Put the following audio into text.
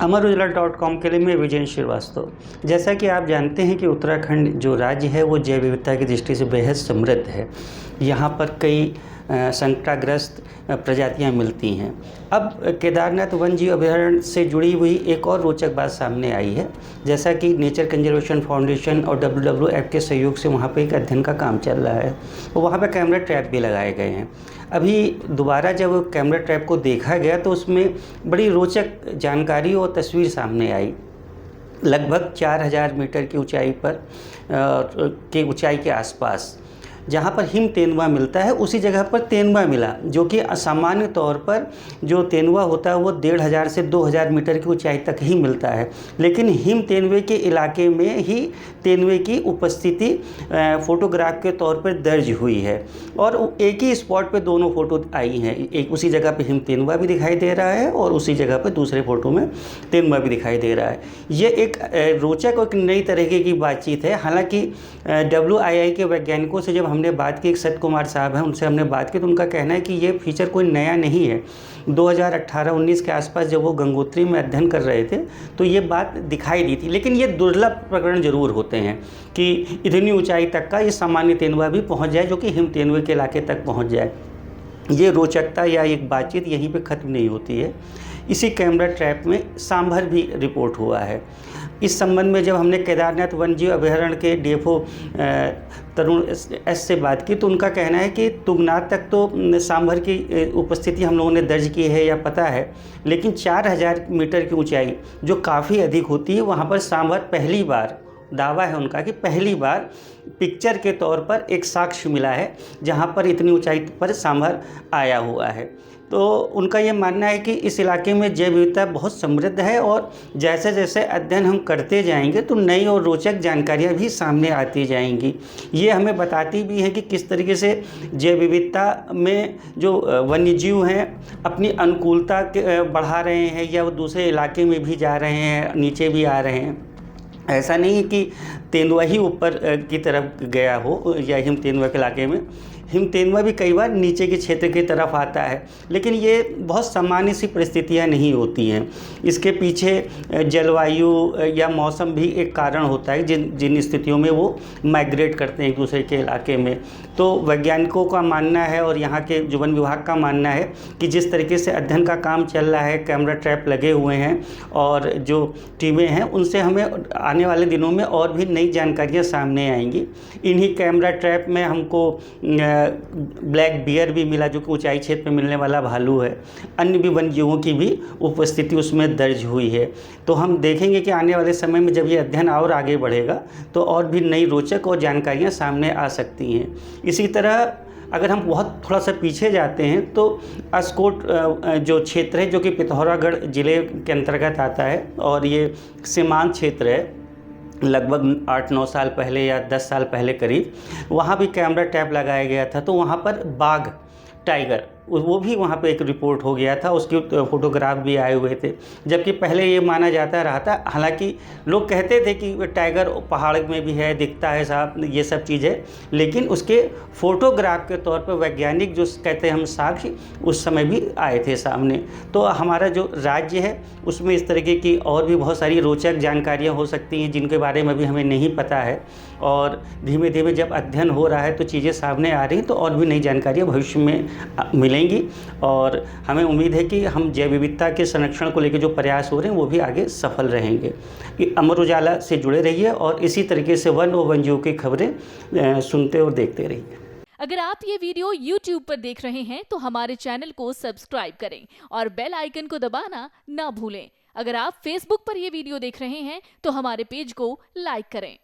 अमरउजाला.com के लिए मैं विजय श्रीवास्तव। जैसा कि आप जानते हैं कि उत्तराखंड जो राज्य है वो जैव विविधता की दृष्टि से बेहद समृद्ध है। यहाँ पर कई संकटाग्रस्त प्रजातियाँ मिलती हैं। अब केदारनाथ वन्यजीव अभयारण्य से जुड़ी हुई एक और रोचक बात सामने आई है। जैसा कि नेचर कंजर्वेशन फाउंडेशन और WWF के सहयोग से वहाँ पर एक अध्ययन का काम चल रहा है। वहाँ पर कैमरा ट्रैप भी लगाए गए हैं। अभी दोबारा जब कैमरा ट्रैप को देखा गया तो उसमें बड़ी रोचक जानकारी और तस्वीर सामने आई। लगभग 4000 मीटर की ऊंचाई पर ऊंचाई के आसपास जहाँ पर हिम तेंदुआ मिलता है उसी जगह पर तेंदुआ मिला, जो कि सामान्य तौर पर जो तेंदुआ होता है वो 1500 से 2000 मीटर की ऊंचाई तक ही मिलता है। लेकिन हिम तेंदुए के इलाके में ही तेंदुए की उपस्थिति फ़ोटोग्राफ के तौर पर दर्ज हुई है और एक ही स्पॉट पे दोनों फ़ोटो आई हैं। एक उसी जगह पे हिम तेंदुआ भी दिखाई दे रहा है और उसी जगह पर दूसरे फ़ोटो में तेंदुआ भी दिखाई दे रहा है। ये एक रोचक और नई तरीके की बातचीत है। हालाँकि WII के वैज्ञानिकों से जब हमने बात की, एक सत कुमार साहब हैं, उनसे हमने बात की तो उनका कहना है कि ये फीचर कोई नया नहीं है। 2018-19 के आसपास जब वो गंगोत्री में अध्ययन कर रहे थे तो ये बात दिखाई दी थी। लेकिन ये दुर्लभ प्रकरण जरूर होते हैं कि इतनी ऊंचाई तक का ये सामान्य तेंदुआ भी पहुंच जाए, जो कि हिम तेंदुए के इलाके तक पहुंच जाए। ये रोचकता या एक बातचीत यहीं पे ख़त्म नहीं होती है। इसी कैमरा ट्रैप में सांभर भी रिपोर्ट हुआ है। इस संबंध में जब हमने केदारनाथ वन्यजीव अभयारण्य के DFO तरुण S से बात की तो उनका कहना है कि तुंगनाथ तक तो सांभर की उपस्थिति हम लोगों ने दर्ज की है या पता है, लेकिन 4000 मीटर की ऊंचाई जो काफ़ी अधिक होती है वहाँ पर सांभर पहली बार, दावा है उनका कि पहली बार पिक्चर के तौर पर एक साक्ष्य मिला है जहाँ पर इतनी ऊंचाई पर सांभर आया हुआ है। तो उनका ये मानना है कि इस इलाके में जैव विविधता बहुत समृद्ध है और जैसे जैसे अध्ययन हम करते जाएंगे तो नई और रोचक जानकारियाँ भी सामने आती जाएंगी। ये हमें बताती भी है कि किस तरीके से जैव विविधता में जो वन्यजीव हैं अपनी अनुकूलता बढ़ा रहे हैं या वो दूसरे इलाके में भी जा रहे हैं, नीचे भी आ रहे हैं। ऐसा नहीं है कि तेंदुआ ही ऊपर की तरफ गया हो या हिम तेंदुआ के इलाके में। हिम तेंदुआ भी कई बार नीचे के क्षेत्र की तरफ आता है, लेकिन ये बहुत सामान्य सी परिस्थितियाँ नहीं होती हैं। इसके पीछे जलवायु या मौसम भी एक कारण होता है जिन स्थितियों में वो माइग्रेट करते हैं एक दूसरे के इलाके में। तो वैज्ञानिकों का मानना है और यहाँ के जो वन विभाग का मानना है कि जिस तरीके से अध्ययन का काम चल रहा है, कैमरा ट्रैप लगे हुए हैं और जो टीमें हैं उनसे हमें आने वाले दिनों में और भी नई जानकारियाँ सामने आएंगी। इन्हीं कैमरा ट्रैप में हमको ब्लैक बियर भी मिला, जो कि ऊंचाई क्षेत्र में मिलने वाला भालू है। अन्य भी वन्यजीवों की भी उपस्थिति उसमें दर्ज हुई है। तो हम देखेंगे कि आने वाले समय में जब ये अध्ययन और आगे बढ़ेगा तो और भी नई रोचक और जानकारियाँ सामने आ सकती हैं। इसी तरह अगर हम बहुत थोड़ा सा पीछे जाते हैं तो अस्कोट जो क्षेत्र है, जो कि पिथौरागढ़ ज़िले के अंतर्गत आता है और ये सीमांत क्षेत्र है, लगभग 8-9 साल पहले या 10 साल पहले करीब वहाँ भी कैमरा ट्रैप लगाया गया था। तो वहाँ पर बाघ, टाइगर, वो भी वहाँ पे एक रिपोर्ट हो गया था, उसकी फ़ोटोग्राफ भी आए हुए थे। जबकि पहले ये माना जाता रहा था, हालांकि लोग कहते थे कि टाइगर पहाड़ में भी है, दिखता है साहब, ये सब चीज़ें, लेकिन उसके फ़ोटोग्राफ के तौर पर वैज्ञानिक जो कहते हैं हम साक्ष्य उस समय भी आए थे सामने। तो हमारा जो राज्य है उसमें इस तरीके की और भी बहुत सारी रोचक जानकारियाँ हो सकती हैं जिनके बारे में भी हमें नहीं पता है और धीमे धीमे जब अध्ययन हो रहा है तो चीज़ें सामने आ रही हैं, तो और भी नई जानकारियाँ भविष्य में मिलेंगी और हमें उम्मीद है कि हम जैव विविधता के संरक्षण को लेकर जो प्रयास हो रहे हैं वो भी आगे सफल रहेंगे। अमर उजाला से जुड़े रहिए और इसी तरीके से वन और वन्यजीव की खबरें सुनते और देखते रहिए। अगर आप ये वीडियो YouTube पर देख रहे हैं तो हमारे चैनल को सब्सक्राइब करें और बेल आइकन को दबाना ना भूलें। अगर आप Facebook पर ये वीडियो देख रहे हैं तो हमारे पेज को लाइक करें।